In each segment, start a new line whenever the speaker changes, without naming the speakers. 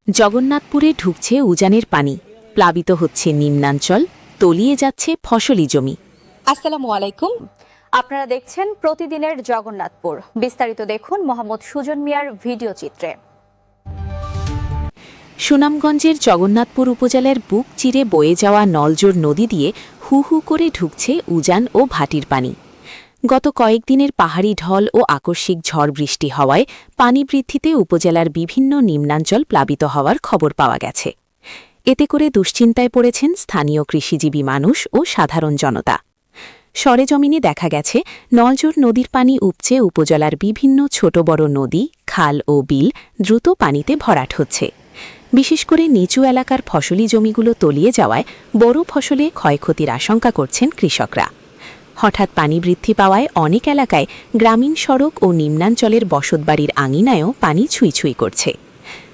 জগন্নাথপুরে ঢুকছে উজানের পানি, প্লাবিত হচ্ছে নিম্নাঞ্চল, তলিয়ে যাচ্ছে ফসলি জমি।
আসসালামু আলাইকুম, আপনারা দেখছেন প্রতিদিনের জগন্নাথপুর। বিস্তারিত দেখুন মোহাম্মদ সুজন মিয়ার ভিডিও চিত্রে।
সুনামগঞ্জের জগন্নাথপুর উপজেলার বুক চিরে বয়ে যাওয়া নলজোর নদী দিয়ে হু হু করে ঢুকছে উজান ও ভাটির পানি। গত কয়েকদিনের পাহাড়ি ঢল ও আকস্মিক ঝড় বৃষ্টি হওয়ায় পানি বৃদ্ধিতে উপজেলার বিভিন্ন নিম্নাঞ্চল প্লাবিত হওয়ার খবর পাওয়া গেছে। এতে করে দুশ্চিন্তায় পড়েছেন স্থানীয় কৃষিজীবী মানুষ ও সাধারণ জনতা। সরেজমিনে দেখা গেছে নলজোর নদীর পানি উপচে উপজেলার বিভিন্ন ছোট বড় নদী, খাল ও বিল দ্রুত পানিতে ভরাট হচ্ছে। বিশেষ করে নিচু এলাকার ফসলি জমিগুলো তলিয়ে যাওয়ায় বড় ফসলে ক্ষয়ক্ষতির আশঙ্কা করছেন কৃষকরা। হঠাৎ পানি বৃদ্ধি পাওয়ায় অনেক এলাকায় গ্রামীণ সড়ক ও নিম্নাঞ্চলের বসতবাড়ির আঙিনায়ও পানি ছুঁই ছুঁই করছে।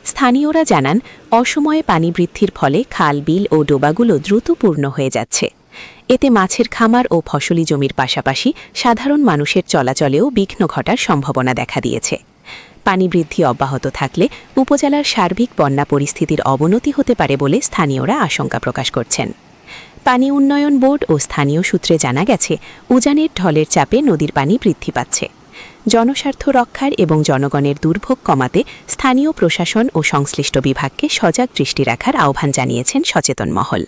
স্থানীয়রা জানান, অসময়ে পানি বৃদ্ধির ফলে খাল, বিল ও ডোবাগুলো দ্রুত পূর্ণ হয়ে যাচ্ছে। এতে মাছের খামার ও ফসলি জমির পাশাপাশি সাধারণ মানুষের চলাচলেও বিঘ্ন ঘটার সম্ভাবনা দেখা দিয়েছে। পানি বৃদ্ধি অব্যাহত থাকলে উপজেলার সার্বিক বন্যা পরিস্থিতির অবনতি হতে পারে বলে স্থানীয়রা আশঙ্কা প্রকাশ করছেন। পানি উন্নয়ন বোর্ড ও স্থানীয় সূত্রে জানা গেছে, উজানের ঢলের চাপে নদীর পানি বৃদ্ধি পাচ্ছে। জনস্বার্থ রক্ষার এবং জনগণের দুর্ভোগ কমাতে স্থানীয় প্রশাসন ও সংশ্লিষ্ট বিভাগকে সজাগ দৃষ্টি রাখার আহ্বান জানিয়েছেন সচেতন মহল।